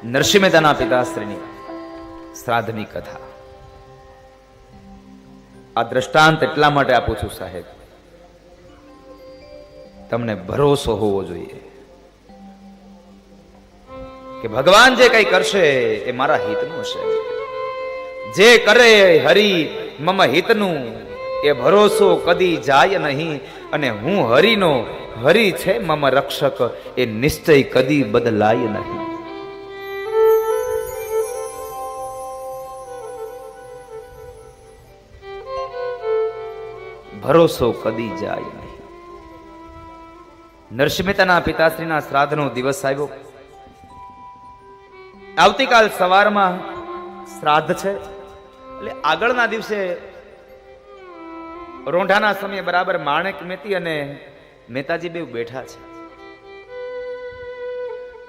નરસિંહ મહેતાના પિતાશ્રીની શ્રાદ્ધની કથા. આ દ્રષ્ટાંત એટલા માટે આપું છું સાહેબ, તમને ભરોસો હોવો જોઈએ કે ભગવાન જે કઈ કરશે એ મારા હિતનું હશે. જે કરે હરિ મમ હિતનું એ ભરોસો કદી જાય નહીં. અને હું હરિનો, હરિ છે મમ રક્ષક, એ નિશ્ચય કદી બદલાય નહીં. ભરોસો કદી જાય નહીં. નરસિંહ મહેતાના પિતાશ્રીના શ્રાદ્ધનો દિવસ આવ્યો. આવતીકાલ સવારમાં શ્રાદ્ધ છે, એટલે આગળના દિવસે રોંઢાના સમયે બરાબર માણેક મહેતી અને મહેતાજી બેવ બેઠા છે.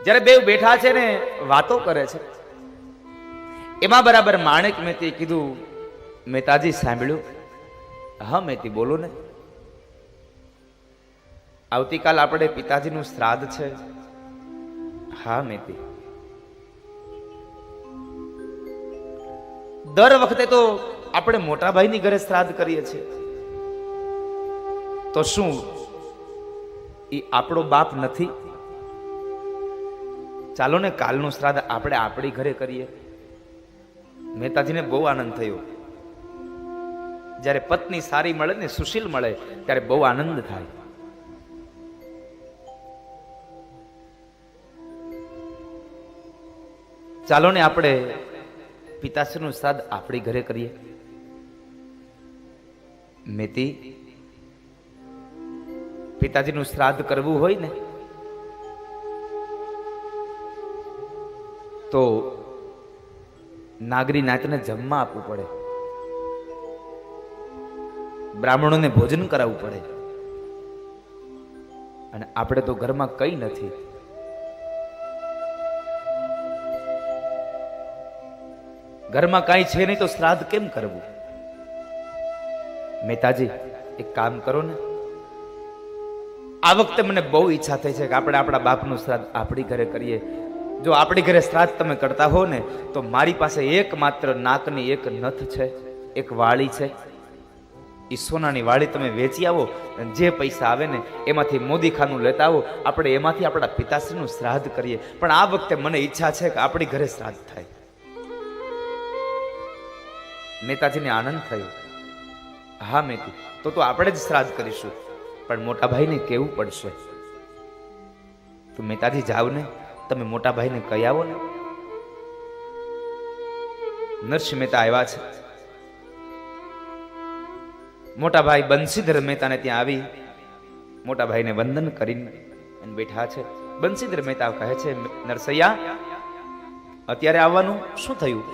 જ્યારે બેવ બેઠા છે ને વાતો કરે છે, એમાં બરાબર માણેક મહેતીએ કીધું, મહેતાજી સાંભળ્યું? હા મહેતી, બોલો ને. આવતીકાલ આપણે પિતાજીનું શ્રાદ્ધ છે. હા મહેતી. દર વખતે તો આપણે મોટા ભાઈની ઘરે શ્રાદ્ધ કરીએ છીએ, તો શું એ આપણો બાપ નથી? ચાલો ને કાલનું શ્રાદ્ધ આપણે આપણી ઘરે કરીએ. મહેતાજીને બહુ આનંદ થયો. જ્યારે પત્ની સારી મળે ને, સુશીલ મળે, ત્યારે બહુ આનંદ થાય. ચાલો ને આપણે પિતાશ્રીનું શ્રાદ્ધ આપણી ઘરે કરીએ. મેતી, પિતાજીનું શ્રાદ્ધ કરવું હોય ને તો નાગરી નાતને જમવા આપવું પડે, બ્રાહ્મણોને ભોજન કરાવવું પડે. અને આપણે તો ઘરમાં કઈ નથી. ઘરમાં કાંઈ છે નહીં તો શ્રાદ્ધ કેમ કરવું? મહેતાજી એક કામ કરો ને, આ વખતે મને બહુ ઈચ્છા થઈ છે કે આપણે આપણા બાપનું શ્રાદ્ધ આપણી ઘરે કરીએ. જો આપણી ઘરે શ્રાદ્ધ તમે કરતા હો ને તો મારી પાસે એકમાત્ર નાકની એક નથ છે, એક વાળી છે. એ સોનાની વાળી તમે વેચી આવો, જે પૈસા આવે ને એમાંથી મોદીખાનું લેતા આવો, આપણે એમાંથી આપણા પિતાશ્રીનું શ્રાદ્ધ કરીએ. પણ આ વખતે મને ઈચ્છા છે કે આપણી ઘરે શ્રાદ્ધ થાય. મહેતાજીને આનંદ થયો. હા મેતી, તો આપણે જ શ્રાદ્ધ કરીશું, પણ મોટા ભાઈને કહેવું પડશે. તો મહેતાજી જાઓ ને, તમે મોટા ભાઈને કહી આવો ને. નરસિંહ મહેતા આવ્યા છે. મોટા ભાઈ બંસીધર મહેતાને ત્યાં આવી મોટા ભાઈને વંદન કરીને બેઠા છે. બંસીધર મહેતા કહે છે, નરસૈયા અત્યારે આવવાનું શું થયું?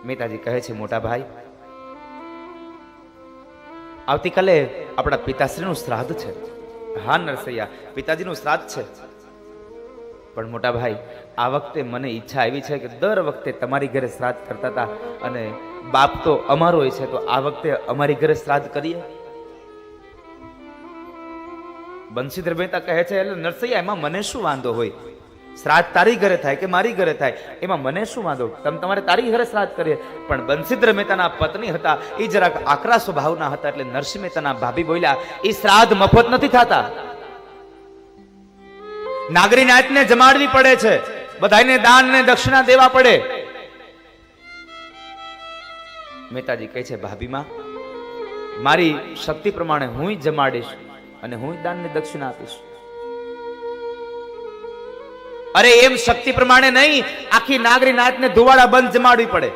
મહેતાજી કહે છે, મોટા ભાઈ આવતીકાલે આપણા પિતાશ્રીનું શ્રાદ્ધ છે. હા નરસૈયા, પિતાજીનું શ્રાદ્ધ છે. પણ મોટા ભાઈ આ વખતે મને ઈચ્છા આવી છે કે દર વખતે તમારી ઘરે શ્રાદ્ધ કરતા હતા અને બાપ તો અમારો હોય છે, તો આ વખતે અમારી ઘરે શ્રાદ્ધ કરીએ. બંસીધર મહેતા કહે છે, એટલે નરસૈયા એમાં મને શું વાંધો હોય? શ્રાદ્ધ તારી ઘરે થાય કે મારી ઘરે થાય, એમાં મને શું વાંધો? તમારે તારી ઘરે શ્રાદ્ધ કરીએ. પણ બંસીધર મહેતાના પત્ની હતા, એ જરાક આકરા સ્વભાવના હતા, એટલે નરસિંહ મહેતાના ભાભી બોલ્યા, એ શ્રાદ્ધ મફત નથી થતા, નાગરી નાતને જમાડવી પડે છે, બધાને દાન ને દક્ષિણા દેવા પડે. મહેતાજી કહે છે, ભાભીમાં મારી શક્તિ પ્રમાણે હું જમાડીશ અને હું દાન ને દક્ષિણા આપીશ. અરે એમ શક્તિ પ્રમાણે નહીં, આખી નાગરી નાતને ધુવાડા બંધ જમાડવી પડે.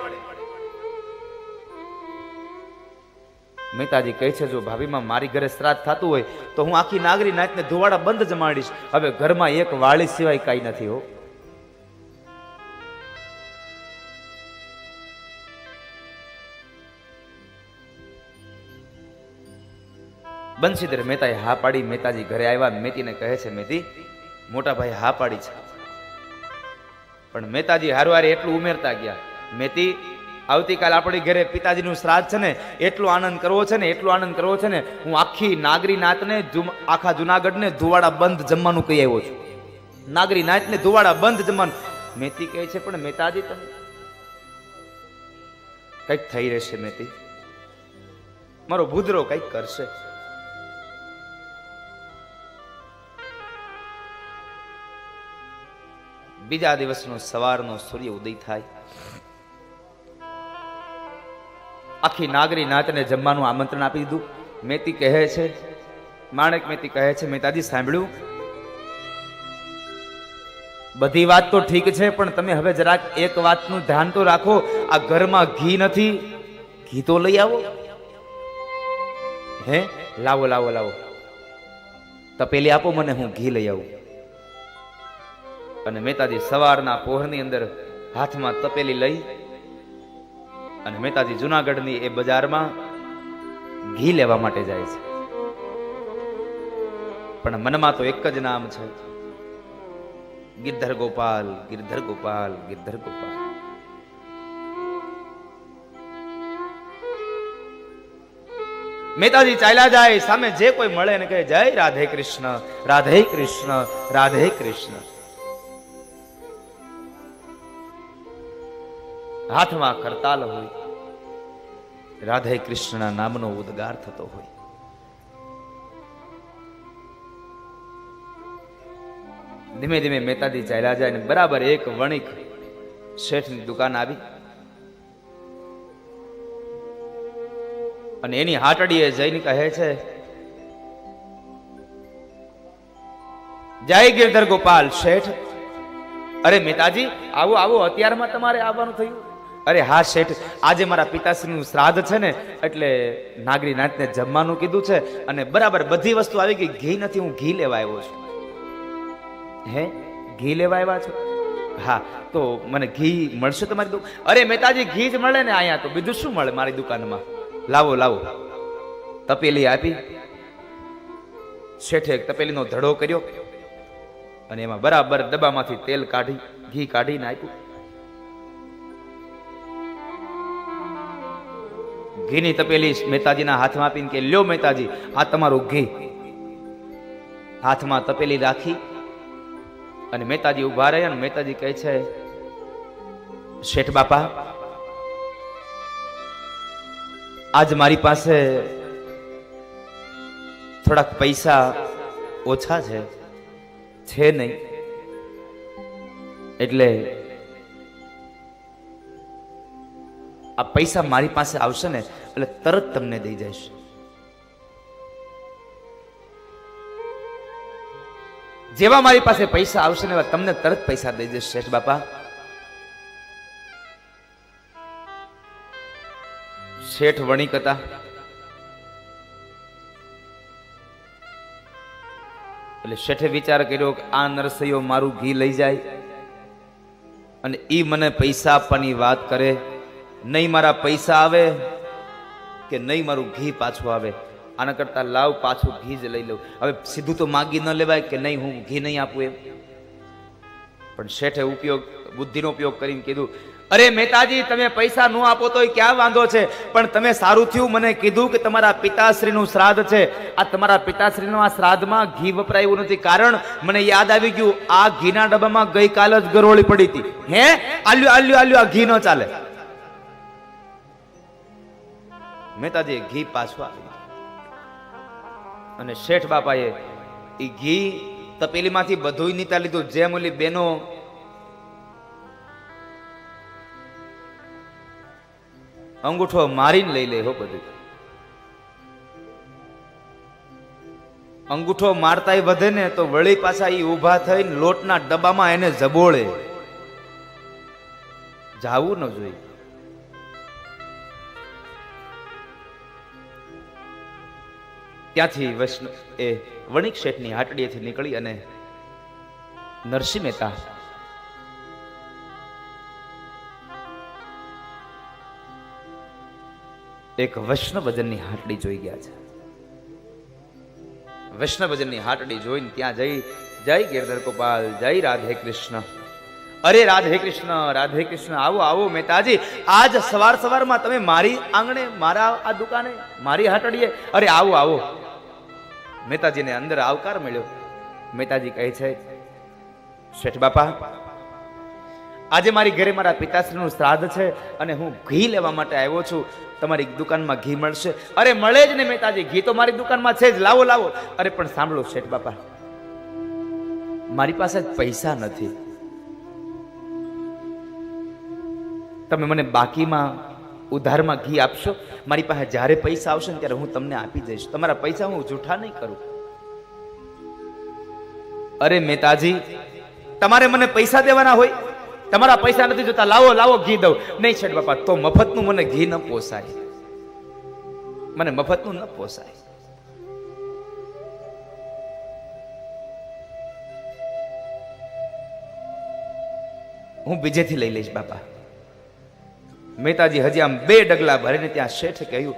મહેતાજી કહે છે, જો ભાભીમાં મારી ઘરે શ્રાદ્ધ થતું હોય તો હું આખી નાગરી નાતને ધુવાડા બંધ જમાડીશ. હવે ઘરમાં એક વાળી સિવાય કઈ નથી હો. બંસીધર મહેતાએ હા પાડી. મહેતાજી ઘરે આવ્યા. મેતીને કહે છે, મેતી મોટા ભાઈ હા પાડી છે. પણ મહેતાજી હારવારે એટલું ઉમેરતા ગયા, મેતી આવતીકાલ આપણી ઘરે પિતાજીનું શ્રાદ્ધ છે ને, એટલો આનંદ કરવો છે ને, એટલો આનંદ કરવો છે ને, હું આખી નાગરી નાતને, આખા જુનાગઢને ધુવાડા બંધ જમવાનું કહી આવ્યો છું. નાગરી નાતને ધુવાડા બંધ જમવાનું. મેતી કહે છે, પણ મહેતાજી તમે કંઈક થઈ રહેશે મેતી, મારો ભૂદરો કંઈક કરશે. બીજા દિવસનો સવારનો સૂર્ય ઉદય થાય. આખી નાગરી નાતને જમવાનું આમંત્રણ આપી દીધું. મેતી કહે છે, માણેક મેતી કહે છે, મહેતાજી સાંભળ્યું, બધી વાત તો ઠીક છે, પણ તમે હવે જરાક એક વાતનું ધ્યાન તો રાખો, આ ઘરમાં ઘી નથી, ઘી તો લઈ આવો. હે, લાવો લાવો લાવો, તપેલી આપો મને, હું ઘી લઈ આવું. અને મહેતાજી સવારના પહોરની અંદર હાથમાં તપેલી લઈ અને મહેતાજી જુનાગઢની એ બજારમાં ઘી લેવા માટે જાય છે. પણ મનમાં તો એક જ નામ છે, ગિરધર ગોપાલ, ગિરધર ગોપાલ, ગિરધર ગોપાલ. મહેતાજી ચાલ્યા જાય, સામે જે કોઈ મળે ને કહે, જય રાધે કૃષ્ણ, રાધે કૃષ્ણ, રાધે કૃષ્ણ. હાથમાં કરતાલ હોય, રાધે કૃષ્ણના નામનો ઉદ્ગાર થતો હોય. ધીમે ધીમે મહેતાજી ચાલ્યા જાય ને બરાબર એક વણિક શેઠની દુકાન આવી અને એની હાટડીએ જઈને કહે છે, જય ગિરધર ગોપાલ શેઠ. અરે મહેતાજી આવો આવો, અત્યારમાં તમારે આવવાનું થયું? અરે હા શેઠ, આજે મારા પિતાશ્રીનું શ્રાદ્ધ છે ને, એટલે નાગરી નાતને જમવાનું કીધું છે અને બરાબર બધી વસ્તુ આવી ગઈ, ઘી નથી, હું ઘી લેવા આવ્યો છું. હે, ઘી લેવા આવ્યા છો? હા, તો મને ઘી મળશે તમારી દુકાન? અરે મહેતાજી ઘી જ મળે ને અહીંયા, તો બીજું શું મળે મારી દુકાનમાં? લાવો લાવો. તપેલી આપી. શેઠે એક તપેલીનો ધડો કર્યો અને એમાં બરાબર ડબ્બામાંથી તેલ કાઢી, ઘી કાઢીને આપ્યું. ઘીની તપેલી મહેતાજીના હાથમાં આપીને કે, લ્યો મહેતાજી, આ તમારું ઘી. હાથમાં તપેલી રાખી અને મહેતાજી ઉભા રહ્યા. અને મહેતાજી કહે છે, શેઠ બાપા, આજ મારી પાસે થોડાક પૈસા ઓછા છે નહીં, એટલે આ પૈસા મારી પાસે આવશે ને એટલે તરત તમને દઈ જઈશ. જેવા મારી પાસે પૈસા આવશે ને એવા તમને તરત પૈસા દઈ જઈશ શેઠ બાપા. શેઠ વણિક હતા. એટલે શેઠે વિચાર કર્યો કે આ નરસૈયો મારું ઘી લઈ જાય અને ઈ મને પૈસા આપવાની વાત કરે, નહીં મારા પૈસા આવે કે નહીં મારું ઘી પાછું આવે. આના કરતા લાવ પાછું ઘી જ લઈ લઉં. હવે સીધું તો માગી ન લેવાય કે નહીં હું ઘી નહીં આપું એમ. પણ શેઠે બુદ્ધિનો ઉપયોગ કરીને કીધું, અરે મહેતાજી, તમે પૈસા ન આપો તો ક્યાં વાંધો છે, પણ તમે સારું થયું મને કીધું કે તમારા પિતાશ્રીનું શ્રાદ્ધ છે. આ તમારા પિતાશ્રીનું આ શ્રાદ્ધમાં ઘી વપરાયું નથી, કારણ મને યાદ આવી ગયું, આ ઘીના ડબ્બામાં ગઈકાલ જ ગરોળી પડી હતી. હે, આલ્યું આલ્યું આલ્યું, આ ઘી ન ચાલે. મહેતાજી ઘી પાછું આપ્યું અને શેઠ બાપાએ એ ઘી તપેલીમાંથી બધું નીતા લીધું. જેમ ઓલી બેનો અંગૂઠો મારીને લઈ લે, હો બધું અંગૂઠો મારતા વધે ને તો વળી પાછા એ ઊભા થઈને લોટના ડબ્બામાં એને જબોળે. જાવું ન જોઈએ. ત્યાંથી એ વણિક શેઠની હાટડીએથી નીકળી અને નરસિંહ મહેતા એક વૈષ્ણવજનની હાટડી જોઈ ગયા છે. વૈષ્ણવજનની હાટડી જોઈને ત્યાં જઈ, જય ગિરધર ગોપાલ, જય રાધે કૃષ્ણ. અરે રાધે કૃષ્ણ, રાધે કૃષ્ણ, આવો આવો મહેતાજી, આજ સવાર સવારમાં તમે મારી આંગણે, મારા આ દુકાને, મારી હાટડીએ, અરે આવો આવો. મહેતાજીને અંદર આવકાર મળ્યો. મહેતાજી કહે છે, શેઠ બાપા, આજે મારી ઘરે મારા પિતાશ્રીનું શ્રાદ્ધ છે અને હું ઘી લેવા માટે આવ્યો છું. તમારી દુકાનમાં ઘી મળશે? અરે મળે જ ને મહેતાજી, ઘી તો મારી દુકાનમાં છે જ, લાવો લાવો. અરે પણ સાંભળો શેઠ બાપા, મારી પાસે પૈસા નથી. તમે મને બાકીમાં ઉધારમાં ઘી આપશો? મારી પાસે જ્યારે પૈસા આવશે ને ત્યારે હું તમને આપી દઈશ. તમારા પૈસા હું જૂઠા નહીં કરું. અરે મહેતાજી, તમારે મને પૈસા દેવાના હોય? તમારા પૈસા નથી જોતા, લાવો લાવો ઘી દઉં. નહીં શેઠ બાપા, તો મફતનું મને ઘી ન પોસાય. મને મફતનું ન પોસાય. હું બીજેથી લઈ લઈશ બાપા. મહેતાજી હજી આમ 2 ડગલા ભરીને ત્યાં શેઠે કહ્યું,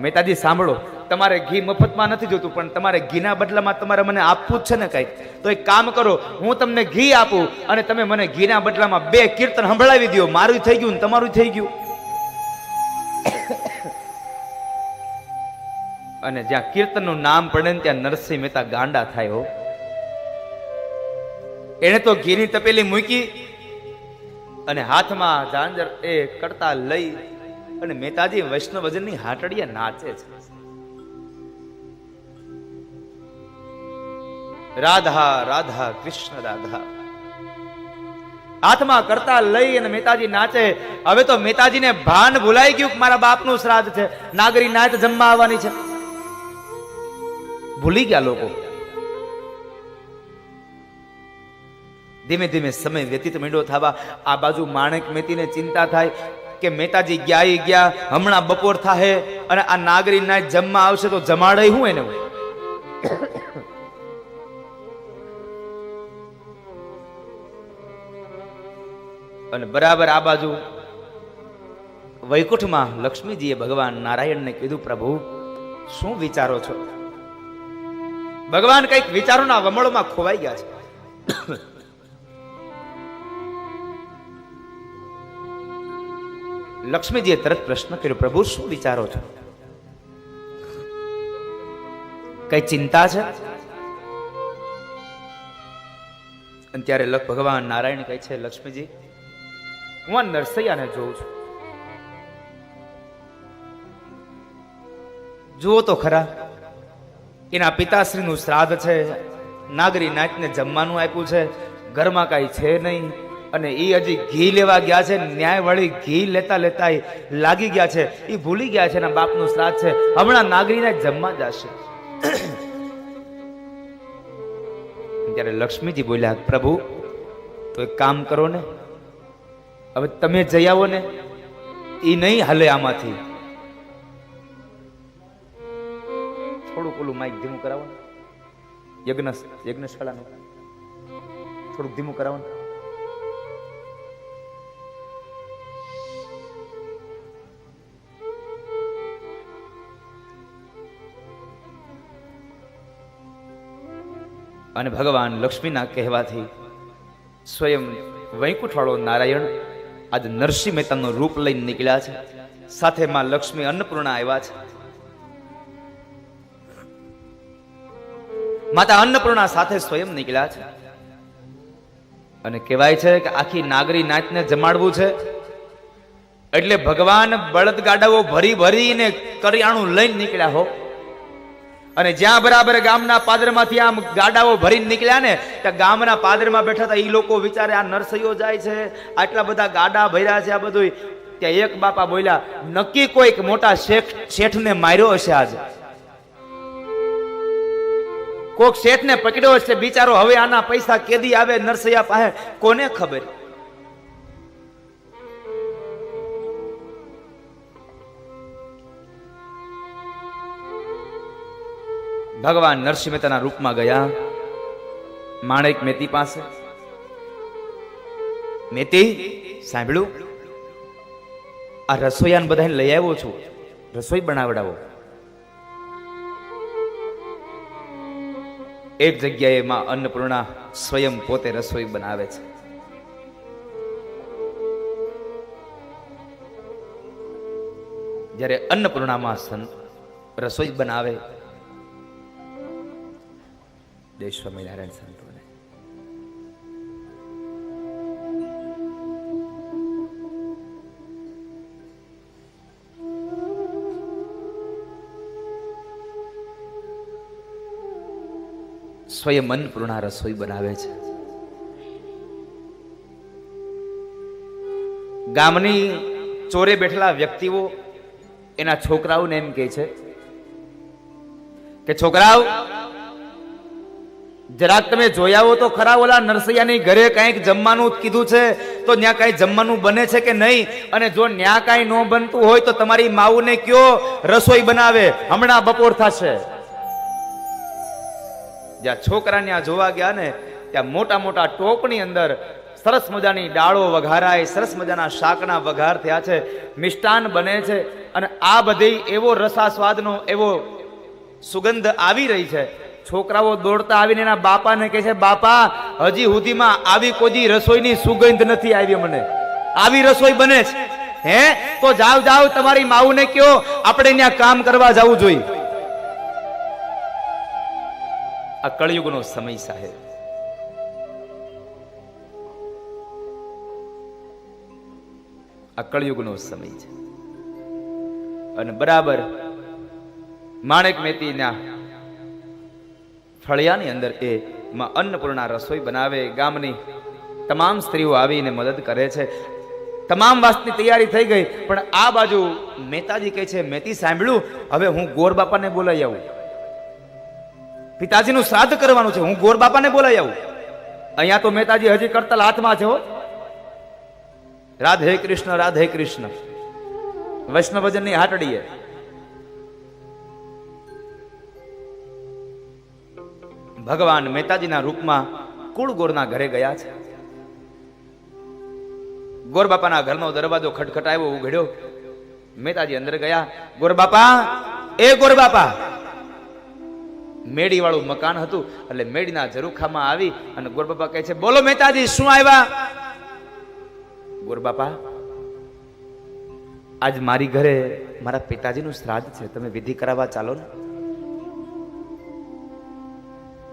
મહેતાજી સાંભળો, તમારે ઘી મફતમાં નથી જોતું, પણ તમારે ઘીના બદલામાં તમારે મને આપવું જ છે ને કંઈક. તો એક કામ કરો, હું તમને ઘી આપું અને તમે મને ઘીના બદલામાં 2 કીર્તન સંભળાવી દો. મારું થઈ ગયું ને તમારું થઈ ગયું. અને જ્યાં કીર્તનનું નામ પડે ને ત્યાં નરસિંહ મહેતા ગાંડા થાય હો. એને તો ઘીની તપેલી મૂકી અને હાથમાં ઝાંઝર એ કરતા લઈ અને મહેતાજી વૈષ્ણવજનની હાટડીએ નાચે છે. રાધા રાધા કૃષ્ણ રાધા. હાથમાં કરતા લઈ અને મહેતાજી નાચે. હવે તો મહેતાજીને ભાન ભૂલાઈ ગયું કે મારા બાપનું શ્રાદ્ધ છે, નાગરી નાચ જમવા આવવાની છે. ભૂલી ગયા લોકો. ધીમે ધીમે સમય વ્યતીત માંડ્યો થવા. આ બાજુ માણેક મહેતીને ચિંતા થાય કે મહેતાજી ગયા, હમણાં બપોર થાય અને આ નાગરી નાચ જમવા આવશે તો જમાડે હું એને. અને બરાબર આ બાજુ વૈકુંઠમાં લક્ષ્મીજીએ ભગવાન નારાયણને કીધું, પ્રભુ શું વિચારો છો? ભગવાન કઈક વિચારોના વમળમાં ખોવાઈ ગયા છે. લક્ષ્મીજીએ તરત પ્રશ્ન કર્યો, પ્રભુ શું વિચારો છો? કઈ ચિંતા છે? અને ત્યારે ભગવાન નારાયણ કહે છે, લક્ષ્મીજી, હું આ નરસૈયાને જોઉં છું. જુઓ તો ખરા, એના પિતાશ્રીનું શ્રાદ્ધ છે, નાગરી નાચને જમવાનું આપ્યું છે, ઘરમાં કાંઈ છે નહીં, અને એ હજી ઘી લેવા ગયા છે. ન્યાય વળી ઘી લેતા લેતા લાગી ગયા છે. એ ભૂલી ગયા છે એના બાપનું શ્રાદ્ધ છે, હમણાં નાગરીને જમવા જશે. ત્યારે લક્ષ્મીજી બોલ્યા, પ્રભુ તો એક કામ કરો ને, હવે તમે જઈ આવો ને, એ નહીં હાલે આમાંથી. થોડુંક ઓલું માઇક ધીમું કરાવો, યજ્ઞશાળાનું થોડુંક ધીમું કરાવો. અને ભગવાન લક્ષ્મીના કહેવાથી સ્વયં વૈકુંઠ વાળો નારાયણ આજ નરસિંહ મહેતાનું રૂપ લઈને નીકળ્યા છે. સાથે માં લક્ષ્મી અન્નપૂર્ણા આવ્યા છે. માતા અન્નપૂર્ણા સાથે સ્વયં નીકળ્યા છે. અને કહેવાય છે કે આખી નાગરી નાચને જમાડવું છે એટલે ભગવાન બળદગાડાઓ ભરી ભરીને કરિયાણું લઈને નીકળ્યા હો. અને જ્યાં બરાબર ગામના પાદરમાંથી આમ ગાડાઓ ભરીને નીકળ્યા ને, ત્યાં ગામના પાદરમાં બેઠા હતા. એ લોકો વિચારે આ નરસૈયો જાય છે, આટલા બધા ગાડા ભર્યા છે, આ બધું. ત્યાં એક બાપા બોલ્યા, નક્કી કોઈક મોટા શેઠને માર્યો હશે આજે, કોક શેઠને પકડ્યો હશે બિચારો. હવે આના પૈસા કેદી આવે નરસૈયા પાસે, કોને ખબર. ભગવાન નરસિંહ મહેતાના રૂપમાં ગયા માણેક મહેતી પાસે. મહેતી સાંભળ્યું, આ રસોઈયાને બધાને લઈ આવ્યો છું, રસોઈ બનાવડાવો. એક જગ્યાએ માં અન્નપૂર્ણા સ્વયં પોતે રસોઈ બનાવે છે. જ્યારે અન્નપૂર્ણામાં રસોઈ બનાવે, જય સ્વામિનારાયણ સંતોને સ્વયં અન્નપૂર્ણા રસોઈ બનાવે છે. ગામની ચોરે બેઠેલા વ્યક્તિઓ એના છોકરાઓને એમ કહે છે કે છોકરાઓ, જરાક તમે જોયા હો તો ખરા, ઓલા નરસૈયાની ઘરે કંઈક જમવાનું કીધું છે તો ત્યાં કઈ જમવાનું બને છે કે નહીં? અને જો ત્યાં કઈ ન બનતું હોય તો તમારી માવુને કયો રસોઈ બનાવે, હમણાં બપોર થશે. જ્યાં છોકરા ત્યાં જોવા ગયા ને ત્યાં મોટા મોટા ટોપની અંદર સરસ મજાની ડાળો વઘારાય, સરસ મજાના શાકના વઘાર થયા છે, મિષ્ટાન બને છે, અને આ બધી એવો રસાસ્વાદનો એવો સુગંધ આવી રહી છે. છોકરાઓ દોડતા આવીને એના બાપાને કહે છે, બાપા, હજી સુધીમાં આવી કોઈ રસોઈની સુગંધ નથી આવી, મને આવી રસોઈ બને છે. હે, તો જાવ જાવ તમારી માવુને કયો આપણે ત્યાં કામ કરવા જવું જોઈએ. આ કળયુગનો સમય સાહેબ. આ કળયુગનો સમય છે. અને બરાબર માણેક મહેતીના ફળિયાની અંદર એ માં અન્નપૂર્ણા રસોઈ બનાવે. ગામની તમામ સ્ત્રીઓ આવીને મદદ કરે છે. તમામ વાતની તૈયારી થઈ ગઈ, પણ આ બાજુ મહેતાજી કહે છે, મહેતી સાંભળ્યું, હવે હું ગોર બાપાને બોલાવી આવું. પિતાજીનું શ્રાદ્ધ કરવાનું છે, હું ગોર બાપાને બોલાવી આવું. અહીંયા તો મહેતાજી હજી કરતલ હાથમાં છે. રાધે કૃષ્ણ, રાધે કૃષ્ણ. વૈષ્ણવજનની હાટડીએ ભગવાન મહેતાજીના રૂપમાં કુળગોરના ઘરે ગયા છે. ગોર બાપાના ઘરનો દરવાજો ખટખટાયો, ઉઘડ્યો. મહેતાજી અંદર ગયા. ગોર બાપા, એ ગોર બાપા. મેડી વાળું મકાન હતું એટલે મેડીના ઝરૂખામાં આવી અને ગોર બાપા કહે છે, બોલો મહેતાજી, શું આવ્યા? ગોર બાપા, આજ મારી ઘરે મારા પિતાજીનું શ્રાદ્ધ છે, તમે વિધિ કરાવવા ચાલો ને.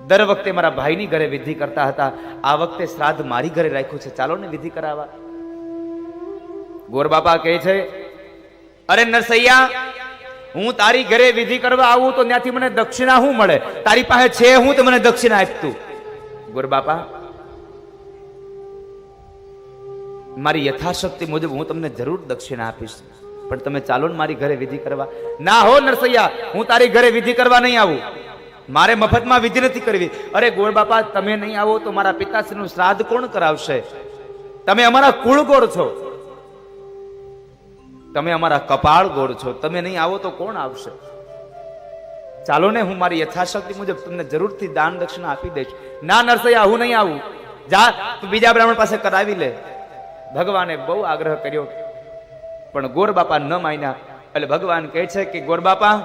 દર વખતે મારા ભાઈની ઘરે વિધિ કરતા હતા, આ વખતે શ્રાદ્ધ મારી ઘરે રાખ્યું છે, ચાલો ને વિધિ કરાવવા. ગોર બાપા કહે છે, અરે નરસૈયા, હું તારી ઘરે વિધિ કરવા આવું તો ત્યાંથી મને દક્ષિણા શું મળે? તારી પાસે છે હું તો મને દક્ષિણા આપતું. ગોર બાપા, મારી યથાશક્તિ મુજબ હું તમને જરૂર દક્ષિણા આપીશ, પણ તમે ચાલો ને મારી ઘરે વિધિ કરવા. ના હો નરસૈયા, હું તારી ઘરે વિધિ કરવા નહીં આવું, મારે મફતમાં વિધિ નથી કરવી. અરે ગોળ બાપા, તમે નહીં આવો તો મારા પિતાશ્રીનું શ્રાદ્ધ કોણ કરાવશે? તમે અમારા કુળગોળ છો, તમે અમારા કપાળ ગોળ છો, તમે નહીં આવો તો કોણ આવશે? ચાલો ને, હું મારી યથાશક્તિ મુજબ તમને જરૂરથી દાન દક્ષિણા આપી દઈશ. ના નરસૈયા, હું નહીં આવું, જા તું બીજા બ્રાહ્મણ પાસે કરાવી લે. ભગવાને બહુ આગ્રહ કર્યો પણ ગોર બાપા ન માન્યા. એટલે ભગવાન કહે છે કે ગોર બાપા,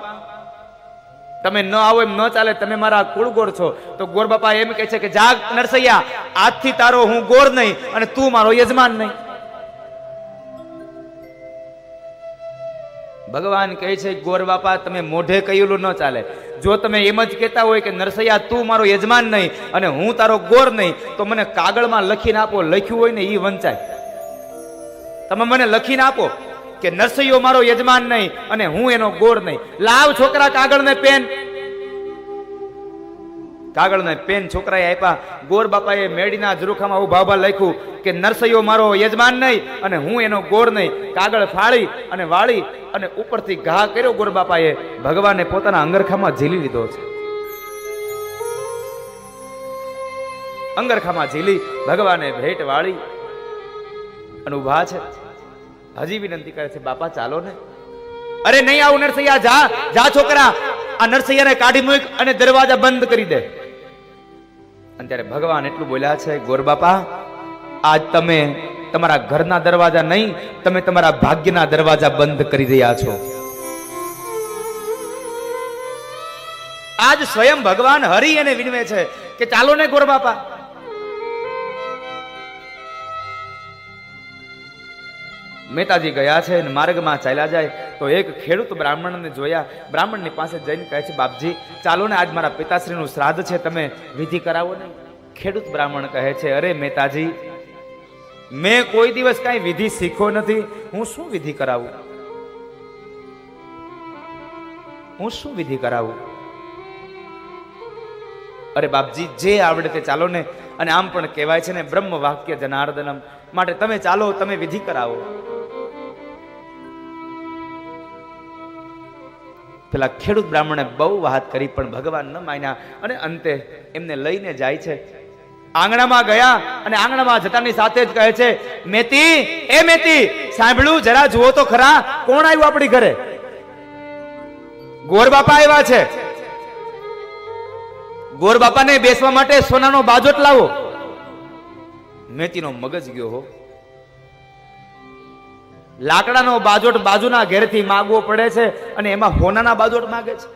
તમે ન આવો એમ ન ચાલે, તમે મારા કુળગોર છો. તો ગોર બાપા એમ કહે છે કે જા નરસૈયા, આજથી તારો હું ગોર નહીં અને તું મારો યજમાન નહીં. ભગવાન કહે છે ગોર બાપા, તમે મોઢે કહેલું ન ચાલે. જો તમે એમ જ કહેતા હોય કે નરસૈયા તું મારો યજમાન નહીં અને હું તારો ગોર નહીં, તો મને કાગળમાં લખીને આપો. લખ્યું હોય ને એ વંચાય. તમે મને લખીને આપો કે નરસૈયો મારો યજમાન નહીં અને હું એનો ગોર નહીં. લાવ છોકરા કાગળ ને પેન. કાગળ ને પેન છોકરાએ આપ્યા. ગોર બાપાએ મેડીના ઝરૂખામાં ઉભા ઉભા લખ્યું કે નરસૈયો મારો યજમાન નહીં અને હું એનો ગોર નહીં. કાગળ ફાડી અને વાળી અને ઉપરથી ઘા કર્યો ગોર બાપાએ. ભગવાને પોતાના અંગરખામાં ઝીલી લીધો છે. અંગરખામાં ઝીલી ભગવાને ભેટ વાળી અને ઉભા છે. હજી વિનંતી કરે છે, બાપા ચાલો ને. અરે નહીં આવું નરસૈયા, જા જા છોકરા, આ નરસૈયાને કાઢી મૂક અને દરવાજા બંધ કરી દે. અને ત્યારે ભગવાન એટલું બોલ્યા છે, ગોર બાપા, આજ તમે તમારા ઘરના દરવાજા નહીં, તમે તમારા ભાગ્યના દરવાજા બંધ કરી રહ્યા છો. આજ સ્વયં ભગવાન હરી એને વિનવે છે કે ચાલો ને ગોર બાપા. મહેતાજી ગયા છે અને માર્ગમાં ચાલ્યા જાય તો એક ખેડૂત બ્રાહ્મણને જોયા. બ્રાહ્મણની પાસે જઈને કહે છે, બાપજી ચાલો ને, આજ મારા પિતાશ્રીનું શ્રાદ્ધ છે, તમે વિધિ કરાવો ને. ખેડૂત બ્રાહ્મણ કહે છે, અરે મહેતાજી, મેં કોઈ દિવસ કાંઈ વિધિ શીખ્યો નથી, હું શું વિધિ કરાવું? હું શું વિધિ કરાવું? અરે બાપજી જે આવડે તે ચાલો ને. અને આમ પણ કહેવાય છે ને બ્રહ્મ વાક્ય જનાર્દનમ, માટે તમે ચાલો, તમે વિધિ કરાવો. પેલા ખેડૂત બ્રાહ્મણે બહુ વાત કરી પણ ભગવાન ન માન્યા અને અંતે એમને લઈને જાય છે. આંગણામાં ગયા અને આંગણામાં જતાની સાથે જ કહે છે, મેતી, એ મેતી, સાંભળ્યું, જરા જુઓ તો ખરા, કોણ આવ્યું આપણી ઘરે? ગોર બાપા આવ્યા છે. ગોર બાપાને બેસવા માટે સોનાનો બાજોટ લાવો. મેતીનો મગજ ગયો હો. લાકડાનો બાજોટ બાજુના ઘેરથી માંગવો પડે છે અને એમાં હોનાના બાજોટ માંગે છે.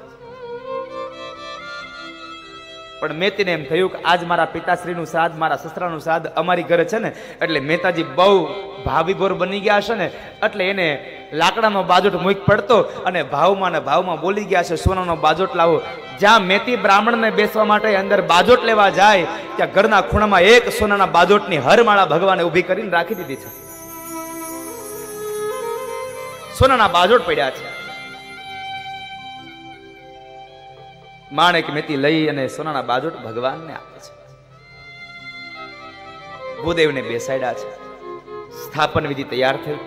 પણ મેતીને એમ થયું કે આજ મારા પિતાશ્રીનું શ્રાદ્ધ, મારા સસરાનું શ્રાદ્ધ અમારી ઘરે છે ને, એટલે મહેતાજી બહુ ભાવીભોર બની ગયા છે ને, એટલે એને લાકડાનો બાજોટ મૂક પડતો અને ભાવમાં ને ભાવમાં બોલી ગયા છે, સોનાનો બાજોટ લાવો. જ્યાં મેતી બ્રાહ્મણને બેસવા માટે અંદર બાજોટ લેવા જાય, ત્યાં ઘરના ખૂણામાં એક સોનાના બાજોટની હરમાળા ભગવાને ઊભી કરીને રાખી દીધી છે. સોનાના બાજોટ પડ્યા છે. માણેક મેતી લઈ અને સોનાના બાજોટ ભગવાનને આપે છે. ભૂદેવને બેસાડ્યા છે. સ્થાપન વિધિ તૈયાર થઈ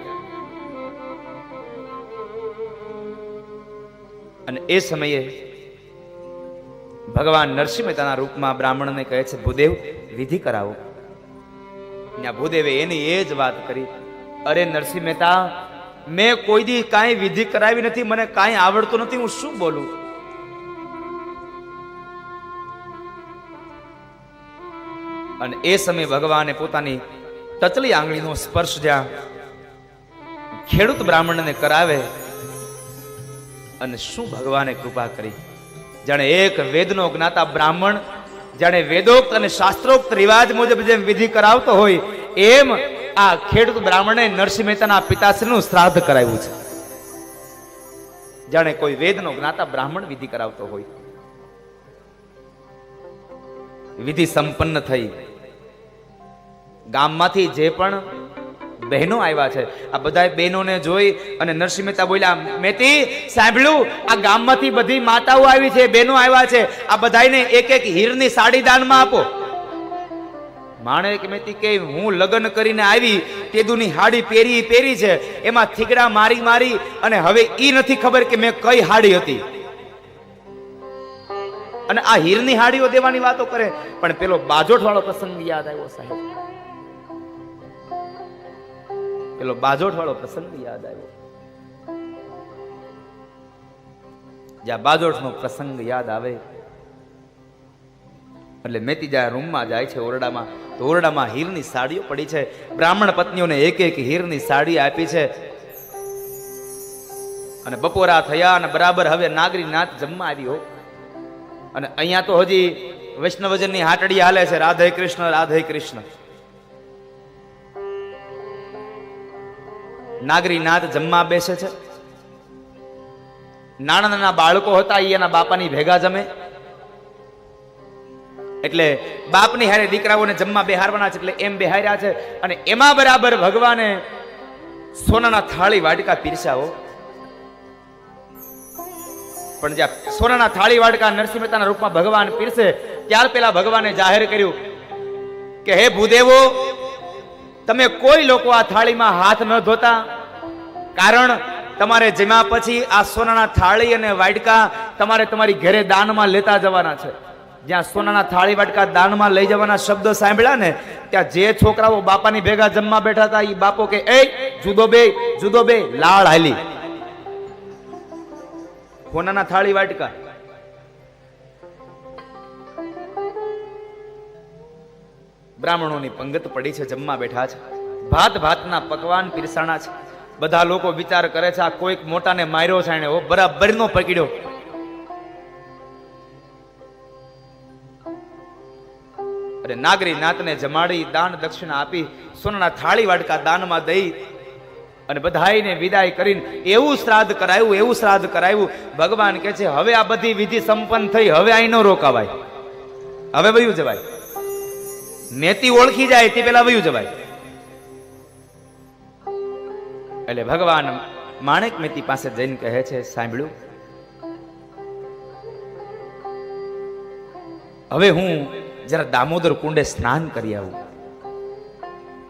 અને એ સમયે ભગવાન નરસિંહ મહેતાના રૂપમાં બ્રાહ્મણને કહે છે, ભૂદેવ વિધિ કરાવો. ત્યાં ભૂદેવે એની એ જ વાત કરી, અરે નરસિંહ મહેતા, મેં કોઈ દી કાંઈ વિધિ કરાવી નથી, મને કાંઈ આવડતું નથી, હું શું બોલું? અને એ સમયે ભગવાને પોતાની તચલી આંગળીનો સ્પર્શ જ્યાં ખેડૂત બ્રાહ્મણને કરાવે અને શું ભગવાને કૃપા કરી. જાણે એક વેદનો જ્ઞાતા બ્રાહ્મણ જાણે વેદોક્ત અને શાસ્ત્રોક્ત રિવાજ મુજબ જેમ વિધિ કરાવતો હોય, એમ આ ખેડૂત બ્રાહ્મણે નરસિંહ મહેતાના પિતાશ્રીનું શ્રાદ્ધ કરાવ્યું છે. જાણે કોઈ વેદનો જ્ઞાતા બ્રાહ્મણ વિધિ કરાવતો હોય. વિધિ સંપન્ન થઈ. ગામમાંથી જે પણ બહેનો આવ્યા છે, આ બધા બહેનોને જોઈ અને નરસિંહ મહેતા બોલ્યા, મેતી, સાંભળ્યું, આ ગામમાંથી બધી માતાઓ આવી છે, બહેનો આવ્યા છે, આ બધાને એક એક હીરની સાડી દાનમાં આપો. માણેક મેતી કે હું લગ્ન કરીને આવી તેદુની હાડી પહેરી છે, એમાં થીગડા મારી મારી અને હવે ઈ નથી ખબર કે મેં કઈ હાડી હતી. અને આ હીરની હાડીઓ દેવાની વાતો કરે. પણ પેલો બાજોટ વાળો પ્રસંગ યાદ આવ્યો સાહેબ. પેલો બાજોટ વાળો પ્રસંગ યાદ આવ્યો. જ્યાં બાજોટનો પ્રસંગ યાદ આવે એટલે મેતી જ્યાં રૂમમાં જાય છે ઓરડામાં, તો ઓરડામાં હીરની સાડીઓ પડી છે. બ્રાહ્મણ પત્નીઓને એક એક હીરની સાડી આપી છે. અને બપોરા થયા અને બરાબર હવે નાગરી નાથ જમવા આવ્યો. અને અહીંયા તો હજી વૈષ્ણવજનની હાટડી હાલે છે, રાધે કૃષ્ણ રાધે કૃષ્ણ. નાગરી નાથ જમવા બેસે છે. નાના નાના બાળકો હતા, એના બાપાની ભેગા જમે. એટલે બાપની હારે દીકરાઓને જમવા બેહારવાના છે, એટલે એમ બેહાર્યા છે. અને એમાં બરાબર ભગવાને સોનાના થાળી વાડકા પીરસાવો. પણ જ્યાં સોનાના થાળી વાડકા નરસિંહ મહેતાના રૂપમાં ભગવાન પીરસે, ત્યાર પહેલા ભગવાને જાહેર કર્યું કે હે ભૂદેવો, તમે કોઈ લોકો આ થાળીમાં હાથ ન ધોતા. કારણ તમારે જમ્યા પછી આ સોનાના થાળી અને વાડકા તમારે તમારી ઘરે દાનમાં લેતા જવાના છે. જ્યાં સોનાના થાળી વાડકા દાનમાં લઈ જવાના શબ્દો સાંભળ્યા ને, ત્યાં જે છોકરાઓ બાપાની ભેગા જમવા બેઠા હતા, એ બાપો કે એ જુદો બે લાળ હાલી. સોનાના થાળી વાટકા. બ્રાહ્મણોની પંગત પડી છે, જમવા બેઠા છે. ભાતના પકવાન પીરસાણા છે. બધા લોકો વિચાર કરે છે આ કોઈક મોટાને માર્યો છે, એને બરાબર નો પકડ્યો. અરે નાગરી નાતને જમાડી દાન દક્ષિણા આપી સોનાના થાળી વાડકા દાનમાં દઈ અને બધાઈને વિદાય કરીને એવું શ્રાદ્ધ કરાયું. ભગવાન કહે છે હવે આ બધી વિધિ સંપન્ન થઈ, હવે અહીં ન રોકાવાય, હવે વયું જવાય. મેતી ઓળખી જાય તે પેલા વયું જવાય. એટલે ભગવાન માણેક મેતી પાસે જઈને કહે છે, સાંભળ્યું, હવે હું જરા દામોદર કુંડે સ્નાન કરી આવું.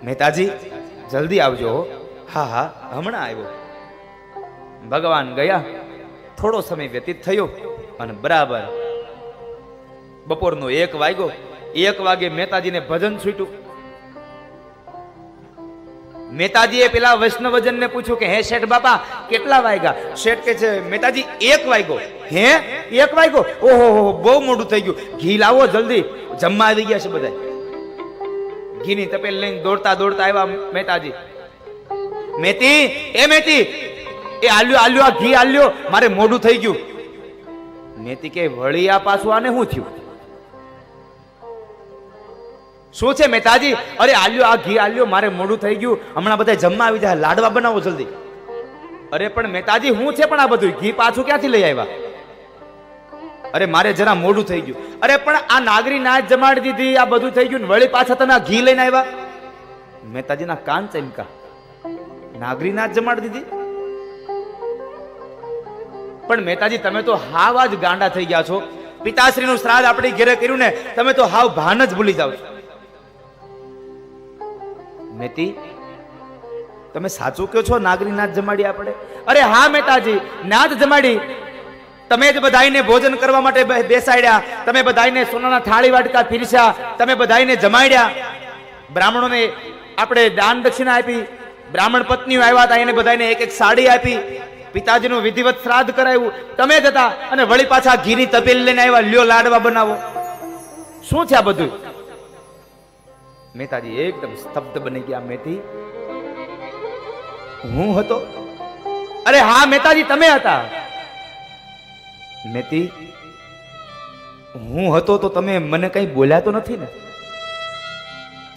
મહેતાજી જલ્દી આવજો. હા હા હમણાં આવ્યો. ભગવાન ગયા. થોડો સમય વ્યતીત થયો અને બરાબર બપોરનો 1 વાગ્યો. 1 વાગે મહેતાજીને ભજન છૂટ્યું. મહેતાજીએ પેલા વૈષ્ણવજનને પૂછ્યું કે હે શેઠ બાપા કેટલા વાગ્યા? શેઠ કે છે મહેતાજી 1 વાગ્યો. હે 1 વાગ્યો? ઓહો બહુ મોડું થઈ ગયું. ઘી લાવો જલ્દી, જમવા આવી ગયા છે બધા. ઘીની તપેલ લઈને દોડતા દોડતા આવ્યા મહેતાજી. મેતી એ મેતી એ આલ્યો આ ઘી આલ્યો, મારે મોડું થઈ ગયું. મેતી કે વળી આ પાછું આને શું થયું? શું છે મહેતાજી? અરે આલ્યો આ ઘી આલ્યો, મારે મોડું થઈ ગયું, હમણાં બધા જમવા આવી જાય, લાડવા બનાવો જલ્દી. અરે પણ મહેતાજી શું છે પણ આ બધું ઘી પાછું ક્યાંથી લઈ આવ્યા? અરે મારે જરા મોડું થઈ ગયું. અરે પણ આ નાગરી નાચ જમાડી દીધી, આ બધું થઈ ગયું, વળી પાછા તમે આ ઘી લઈને આવ્યા? મહેતાજીના કાન ચમકા. નાગરી નાચ જમાડી દીધી? પણ મહેતાજી તમે તો હાવ જ ગાંડા થઈ ગયા છો. પિતાશ્રીનું શ્રાદ્ધ આપણી ઘરે કર્યું ને, તમે તો હાવ ભાન જ ભૂલી જાવ છો. મેતી તમે સાચું કહો છો? નાગરી નાચ જમાડી આપણે? અરે હા મહેતાજી નાચ જમાડી. તમે જ બધાઈને ભોજન કરવા માટે બેસાડ્યા, તમે બધાઈને સોનાના થાળી વાટકા પીરસ્યા, તમે બધાઈને જમાડ્યા. બ્રાહ્મણોને આપણે દાન દક્ષિણા આપી. બ્રાહ્મણ પત્નીઓ આવ્યા હતા, એને બધાઈને એક એક સાડી આપી. પિતાજીનું વિધિવત શ્રાદ્ધ કરાવ્યું. તમે જ હતા અને વળી પાછા ઘીની તપેલ લઈને આવ્યા, લ્યો લાડવા બનાવો. શું છે આ બધું? મહેતાજી એકદમ સ્તબ્ધ બની ગયા. મેતી હું હતો? અરે હા મહેતાજી તમે હતા. મેતી હું હતો તો તમે મને કઈ બોલ્યા તો નથી ને?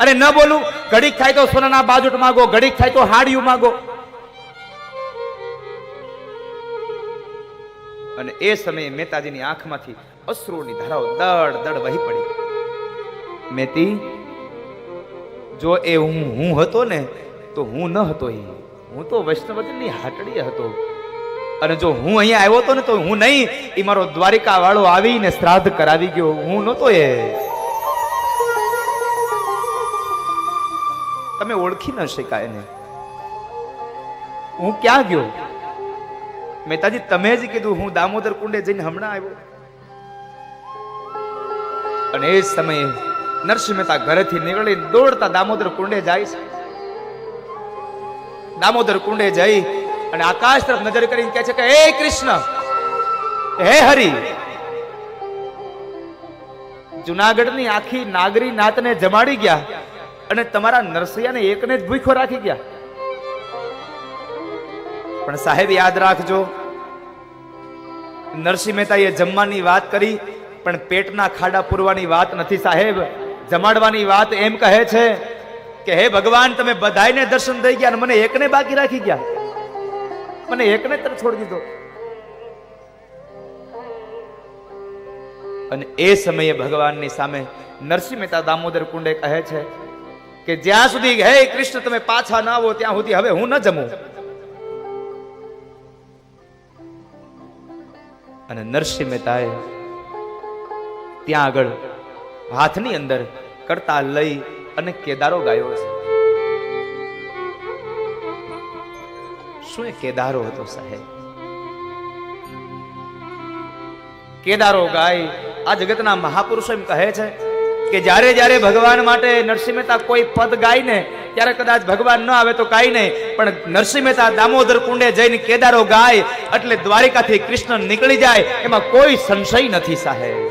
અરે ન બોલું? ઘડીક થાય તો સોનાના બાજુટ માંગો, ઘડીક થાય તો હાડિયું માંગો. અને એ સમયે મહેતાજીની આંખમાંથી અશ્રુની ધારાઓ દડ દડ વહી પડી. મેતી જો એ હું હતો ને તો હું ન હતો. હું તો વૈષ્ણવજનની હાટડીએ હતો. અને જો હું અહીંયા આવ્યો હતો ને તો હું નહીં, એ મારો દ્વારિકા વાળો આવીને શ્રાદ્ધ કરાવી ગયો. હું નહોતો એ. તમે ઓળખી ન શકાય ને. હું ક્યાં ગયો? મહેતાજી તમે જ કીધું હું દામોદર કુંડે જઈને હમણાં આવ્યો. અને એ સમયે નરસિંહ મહેતા ઘરેથી નીકળી દોડતા દામોદર કુંડે જાય છે. દામોદર કુંડે જઈ અને આકાશ તરફ નજર કરીને કહે છે કે હે કૃષ્ણ, હે હરિ, જુનાગઢની આખી નાગરી નાતને જમાડી ગયા અને તમારા નરસૈયાને એકને જ ભૂખ્યો રાખી ગયા. પણ સાહેબ યાદ રાખજો, નરસિંહ મહેતાએ જમવાની વાત કરી પણ પેટના ખાડા પૂરવાની વાત નથી સાહેબ. જમાડવાની વાત એમ કહે છે કે હે ભગવાન, તમે બધાને દર્શન થઈ ગયા અને મને એકને બાકી રાખી ગયા, મને એકને તરફ છોડી દીધો. અને એ સમયે ભગવાનની સામે નરસિંહ મહેતા દામોદર કુંડે કહે છે કે જ્યાં સુધી હે કૃષ્ણ તમે પાછા ના આવો ત્યાં સુધી હવે હું ન જમું. અને નરસિંહ મહેતાએ ત્યાં આગળ હાથની અંદર કરતાલ લઈ અને કેદારો ગાયો છે. શું એ કેદારો હતો સાહેબ? કેદારો ગાય આ જગતના મહાપુરુષો એમ કહે છે કે જ્યારે જ્યારે ભગવાન માટે નરસિંહ મહેતા કોઈ પદ ગાય ને ત્યારે કદાચ ભગવાન ન આવે તો કાંઈ નહીં, પણ નરસિંહ મહેતા દામોદર કુંડે જઈને કેદારો ગાય એટલે દ્વારિકાથી કૃષ્ણ નીકળી જાય એમાં કોઈ સંશય નથી સાહેબ.